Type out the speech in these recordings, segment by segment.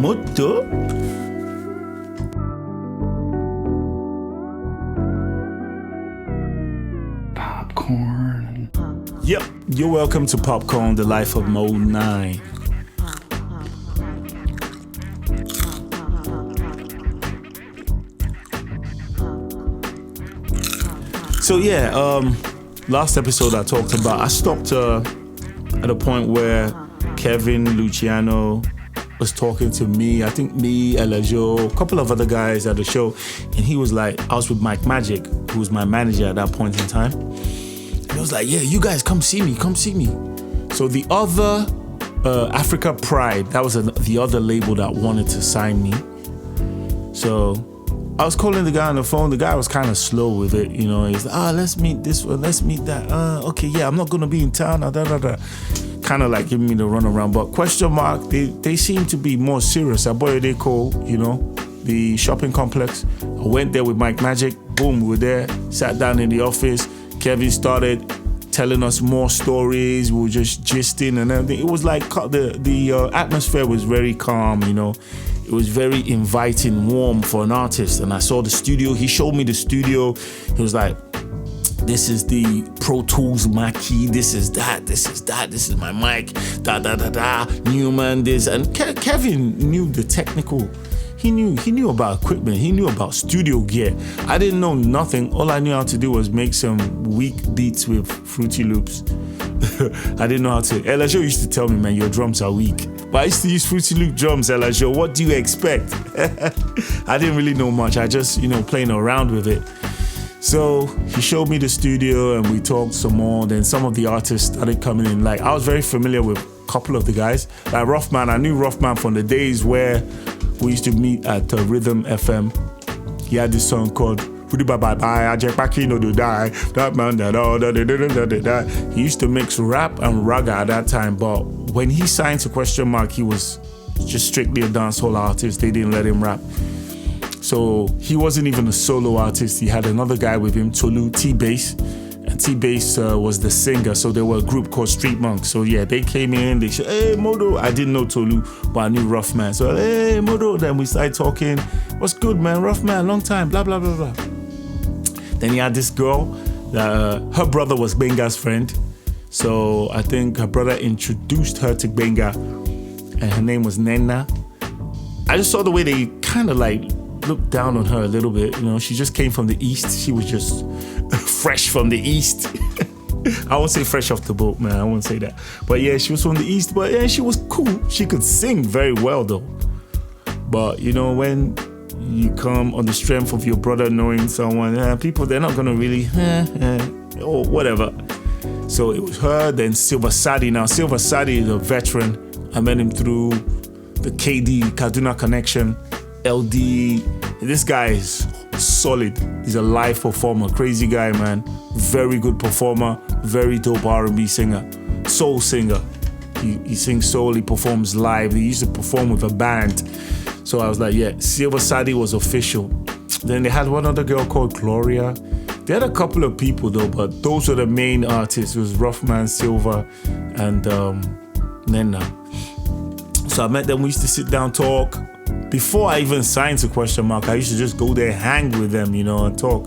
moto. Popcorn. Yep, you're welcome to Popcorn, the life of Modenine. So yeah, last episode I talked about, I stopped at a point where Kevin Luciano was talking to me, I think me, Elajo, a couple of other guys at the show, and he was like, I was with Mike Magic, who was my manager at that point in time. And he was like, yeah, you guys come see me. So the other, Africa Pride, that was the other label that wanted to sign me. So I was calling the guy on the phone. The guy was kind of slow with it, you know. He's like, let's meet this one, let's meet that. Okay, yeah, I'm not gonna be in town. Kind of like giving me the runaround. But question mark, they seem to be more serious. I bought they call, you know, the shopping complex. I went there with Mike Magic. Boom, we were there. Sat down in the office. Kevin started telling us more stories. We were just gisting and everything. It was like the atmosphere was very calm, you know. It was very inviting, warm for an artist. And I saw the studio. He showed me the studio. He was like, this is the Pro Tools Mackie, this is that, this is my mic, Newman, this. And Kevin knew the technical. He knew about equipment. He knew about studio gear. I didn't know nothing. All I knew how to do was make some weak beats with Fruity Loops. I didn't know how to. Elajo used to tell me, man, your drums are weak. But I used to use Fruity Loop drums, Elajo. What do you expect? I didn't really know much. I just, playing around with it. So he showed me the studio and we talked some more. Then some of the artists started coming in. Like, I was very familiar with a couple of the guys. Like Rough-Man, I knew Rough-Man from the days where we used to meet at Rhythm FM. He had this song called Bye Bye Bye, I Jack Back, you know, do die. That man, that. He used to mix rap and ragga at that time. But when he signed to Question Mark, he was just strictly a dancehall artist. They didn't let him rap. So he wasn't even a solo artist. He had another guy with him, Tolu, T-Bass. And T-Bass was the singer. So they were a group called Street Monks. So yeah, they came in, they said, hey, Modo. I didn't know Tolu, but I knew Rough Man. So, hey, Modo. Then we started talking. What's good, man? Rough Man, long time, blah, blah, blah, blah. Then he had this girl, her brother was Benga's friend. So I think her brother introduced her to Benga. And her name was Nena. I just saw the way they kind of like looked down on her a little bit. She just came from the East. She was just fresh from the East. I won't say fresh off the boat, man. I won't say that. But yeah, she was from the East. But yeah, she was cool. She could sing very well though. But when you come on the strength of your brother knowing someone, people, they're not gonna really, or whatever. So it was her, then Silver Sadi. Now Silver Sadi is a veteran. I met him through the KD, Kaduna Connection. LD, this guy is solid. He's a live performer, crazy guy, man. Very good performer, very dope R&B singer, soul singer. He sings soul, he performs live. He used to perform with a band. So I was like, yeah, Silver Sadi was official. Then they had one other girl called Gloria. They had a couple of people though, but those were the main artists. It was Roughman, Silver, and Nena. So I met them, we used to sit down, talk. Before I even signed to Question Mark, I used to just go there, hang with them, and talk.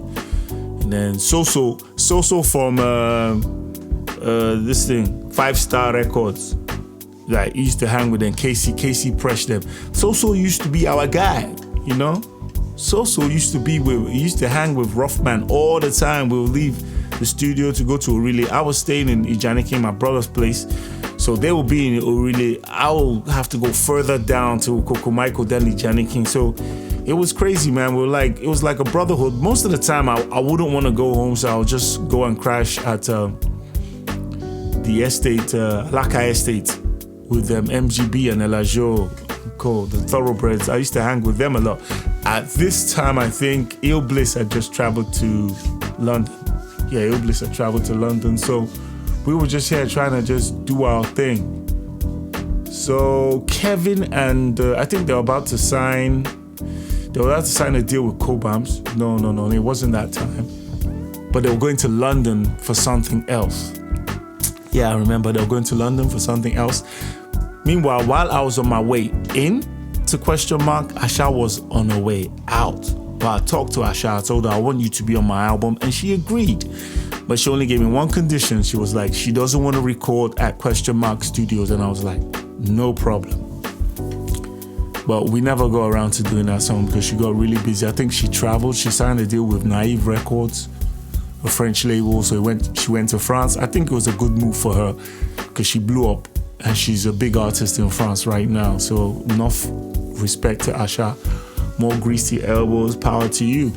And then So-So from this thing, 5 Star Records. Like, he used to hang with them, Casey Presh them. So-So used to be our guy, So-So used to hang with Roughman all the time. We would leave the studio to go to Orile. I was staying in Ijaniki, my brother's place. So they will be in Orile. I will have to go further down to Kokomaiko, then Ijaniki. So it was crazy, man. It was like a brotherhood. Most of the time, I wouldn't want to go home, so I would just go and crash at the estate, Laka Estate, with them, MGB and Elajo, the Thoroughbreds. I used to hang with them a lot. At this time, I think Il Bliss had just traveled to London. Yeah, Il Bliss had traveled to London. So we were just here trying to just do our thing. So Kevin and I think they were about to sign a deal with Cobams. No, it wasn't that time. But they were going to London for something else. Yeah, I remember they were going to London for something else. Meanwhile, while I was on my way in to Question Mark, Asha was on her way out. But I talked to Asha, I told her I want you to be on my album, and she agreed. But she only gave me one condition. She was like, she doesn't want to record at Question Mark Studios. And I was like, no problem. But we never got around to doing that song because she got really busy. I think she traveled. She signed a deal with Naive Records, a French label. So she went to France. I think it was a good move for her because she blew up and she's a big artist in France right now. So enough respect to Asha. More greasy elbows, power to you.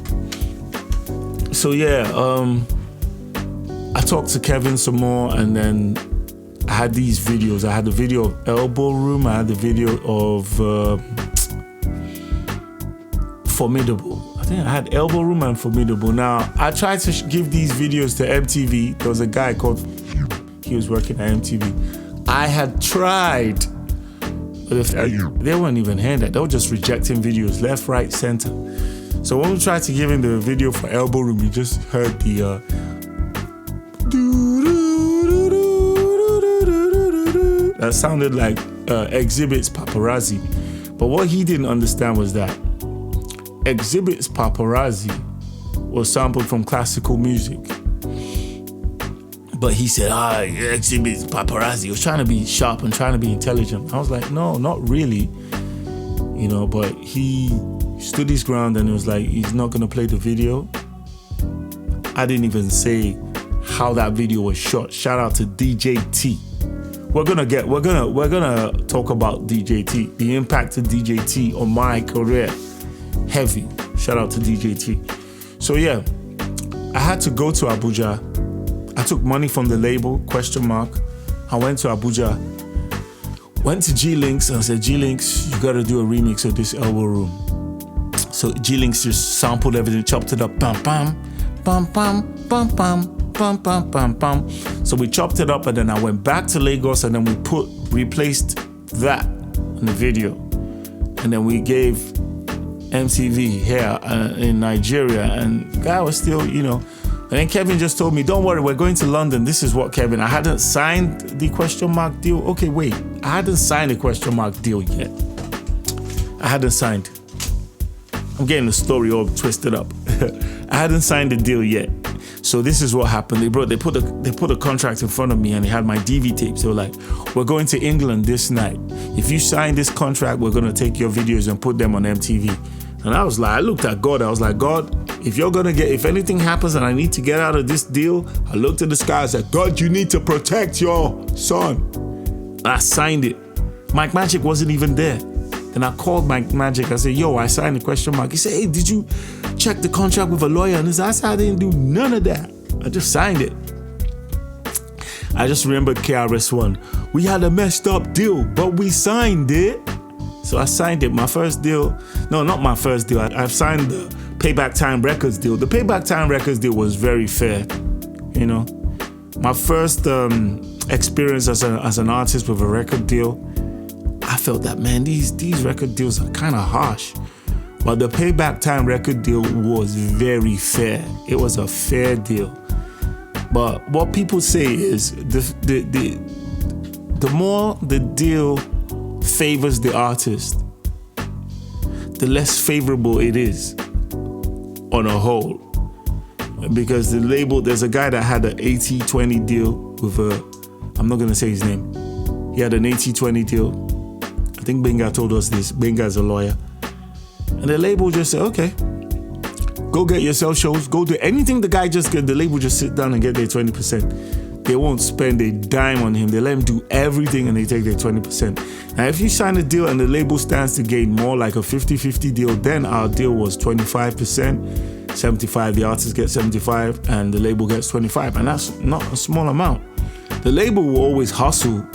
So yeah, I talked to Kevin some more, and then I had these videos. I had the video of Elbow Room. I had the video of Formidable. I think I had Elbow Room and Formidable. Now, I tried to give these videos to MTV. There was a guy called, he was working at MTV. I had tried, but they weren't even hearing that. They were just rejecting videos left, right, center. So when we tried to give him the video for Elbow Room, we just heard the that sounded like Exhibit's Paparazzi. But what he didn't understand was that Exhibit's Paparazzi was sampled from classical music. But he said, Exhibit's Paparazzi. He was trying to be sharp and trying to be intelligent. I was like, no, not really. You know, but he stood his ground and it was like, he's not gonna play the video. I didn't even say how that video was shot. Shout out to DJ T. We're gonna talk about DJ T, the impact of DJ T on my career. Heavy. Shout out to DJ T. So yeah, I had to go to Abuja. I took money from the label, Question Mark. I went to Abuja, went to G-Links and I said, G-Links, you gotta do a remix of this Elbow Room. So G-Links just sampled everything, chopped it up, pam pam, pam pam, pam pam. Pam, pam, pam, pam. So we chopped it up and then I went back to Lagos and then we replaced that in the video. And then we gave MTV here in Nigeria, and the guy was still, you know. And then Kevin just told me, don't worry, we're going to London. This is what, Kevin, I hadn't signed the Question Mark deal. Okay, wait, I hadn't signed the Question Mark deal yet. I hadn't signed. I'm getting the story all twisted up. I hadn't signed the deal yet. So this is what happened. They put a contract in front of me and they had my DV tapes. They were like, we're going to England this night. If you sign this contract, we're going to take your videos and put them on MTV. And I was like, I looked at God. I was like, God, if anything happens and I need to get out of this deal, I looked at the sky. I said, God, you need to protect your son. I signed it. Mike Magic wasn't even there. And I called Mike Magic. I said, yo, I signed the Question Mark. He said, hey, did you check the contract with a lawyer? And I said, I didn't do none of that. I just signed it. I just remembered KRS-One. We had a messed up deal, but we signed it. So I signed it. My first deal. No, not my first deal. I've signed the Payback Time Records deal. The Payback Time Records deal was very fair. You know, my first experience as an artist with a record deal, I felt that, man, these record deals are kind of harsh. But the Payback Time record deal was very fair. It was a fair deal. But what people say is the more the deal favors the artist, the less favorable it is on a whole. Because the label, there's a guy that had an 80-20 deal with I'm not gonna say his name. He had an 80-20 deal. I think Benga told us this. Benga's a lawyer. And the label just said, okay, go get yourself shows, go do anything the guy just get, the label just sit down and get their 20%. They won't spend a dime on him. They let him do everything and they take their 20%. Now, if you sign a deal and the label stands to gain more, like a 50-50 deal, then our deal was 25%, 75, the artist gets 75 and the label gets 25. And that's not a small amount. The label will always hustle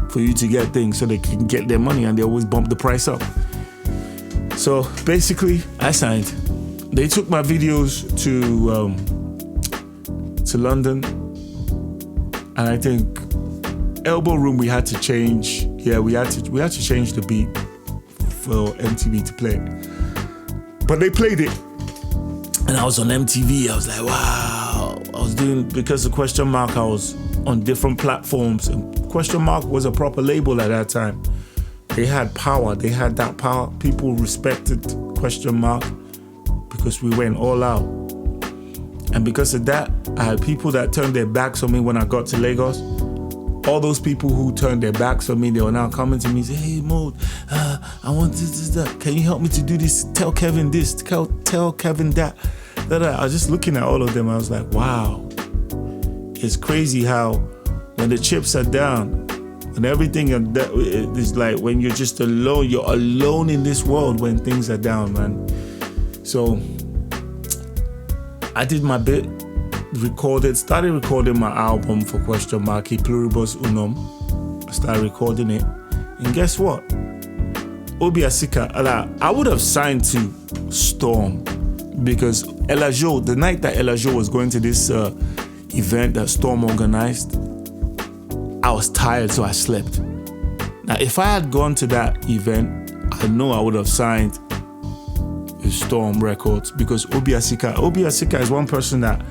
for you to get things so they can get their money, and they always bump the price up. So basically, I signed. They took my videos to London, and I think Elbow Room we had to change. Yeah, we had to change the beat for MTV to play it. But they played it, and I was on MTV. I was like, wow. I was doing, because of Question Mark, I was on different platforms. And Question Mark was a proper label at that time. they had power. They had that power. People respected ? Because we went all out. And because of that, I had people that turned their backs on me when I got to Lagos. All those people who turned their backs on me, they were now coming to me and say, hey, Mode, I want this, that. Can you help me to do this? Tell Kevin this, tell Kevin that. I was just looking at all of them. I was like, wow. It's crazy how when the chips are down, and everything is like when you're just alone, you're alone in this world when things are down, man. So I did my bit, started recording my album for ? E Pluribus Unum. I started recording it. And guess what? Obi Asika, I would have signed to Storm because Elajo, the night that Elajo was going to this event that Storm organized, I was tired, so I slept. Now, if I had gone to that event, I know I would have signed with Storm Records because Obi Asika is one person that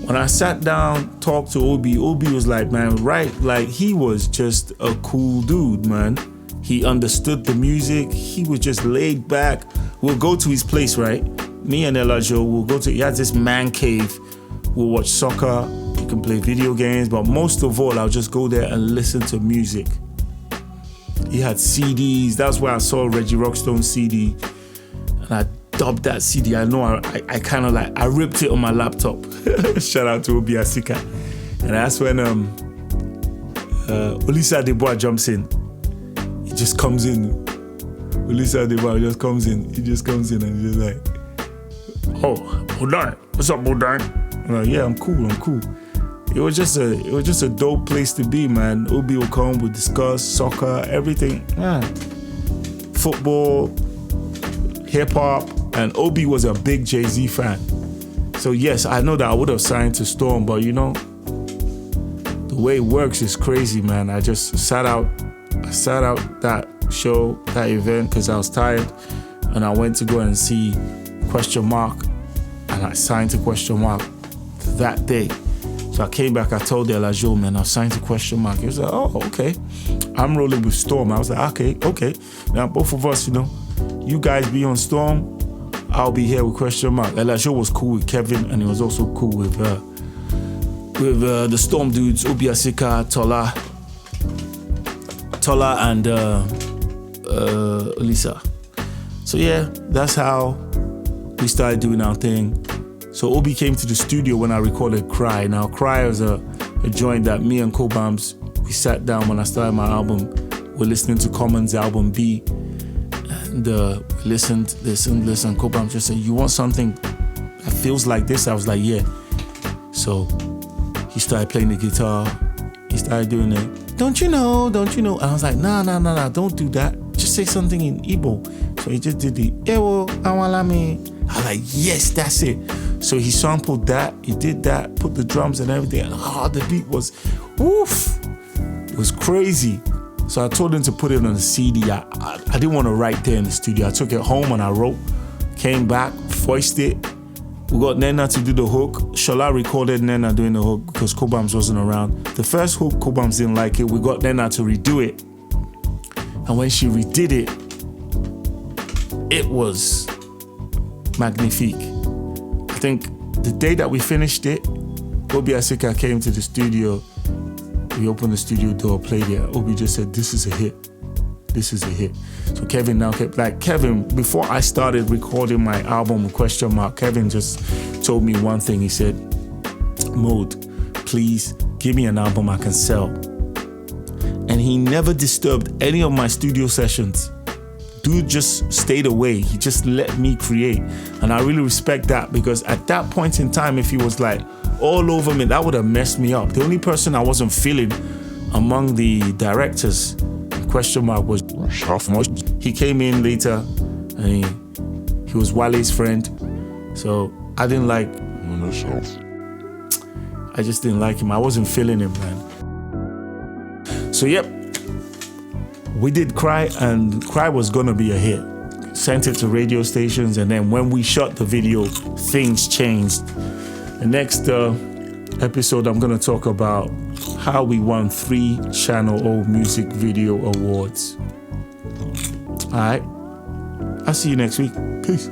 when I sat down, talked to Obi was like, man, right? Like, he was just a cool dude, man. He understood the music. He was just laid back. We'll go to his place, right? Me and Elajo, he has this man cave. We'll watch soccer. You can play video games, but most of all, I'll just go there and listen to music. He had CDs. That's where I saw Reggie Rockstone's CD, and I dubbed that CD. I know I kind of I ripped it on my laptop. Shout out to Obi Asika. And that's when Olisa Debois jumps in. He just comes in. Olisa Debois just comes in. He just comes in and he's just like, oh, Modenine. What's up, Modenine? I'm like, yeah, I'm cool. It was just a dope place to be, man. Obi will come, we'll discuss soccer, everything. Man. Football, hip hop, and Obi was a big Jay-Z fan. So yes, I know that I would have signed to Storm, but you know, the way it works is crazy, man. I just sat out that show, that event, because I was tired, and I went to go and see ? And I signed to ? that day. So I came back, I told Elajo, man, I signed to ? He was like, oh, okay. I'm rolling with Storm. I was like, okay. Now both of us, you know, you guys be on Storm, I'll be here with ? Elajo was cool with Kevin, and he was also cool with the Storm dudes, Obi Asika, Tola and Olisa. So yeah, that's how we started doing our thing. So Obi came to the studio when I recorded Cry. Now Cry was a joint that me and Kobams, we sat down when I started my album. We're listening to Common's album B. And listened. Kobams just said, you want something that feels like this? I was like, yeah. So he started playing the guitar. He started doing it. Don't you know? And I was like, nah, don't do that. Just say something in Igbo. So he just did the Ewo Awalami. I was like, yes, that's it. So he sampled that, he did that, put the drums and everything. And the beat was, woof. It was crazy. So I told him to put it on a CD. I didn't want to write there in the studio. I took it home and I wrote, came back, voiced it. We got Nena to do the hook. Shola recorded Nena doing the hook because Kobams wasn't around. The first hook, Kobams didn't like it. We got Nena to redo it. And when she redid it, it was magnifique. I think the day that we finished it, Obi Asika came to the studio. We opened the studio door, played it. Obi just said, this is a hit. So Kevin now kept, Kevin, before I started recording my album ? Kevin just told me one thing. He said, Mode, please give me an album I can sell. And he never disturbed any of my studio sessions. Dude just stayed away. He just let me create. And I really respect that because at that point in time, if he was all over me, that would have messed me up. The only person I wasn't feeling among the directors, ? Was he came in later and he was Wale's friend. So I didn't like I just didn't like him. I wasn't feeling him, man. So yep. We did Cry, and Cry was gonna be a hit. Sent it to radio stations, and then when we shot the video, things changed. The next episode, I'm gonna talk about how we won 3 Channel O Music Video Awards. All right. I'll see you next week. Peace.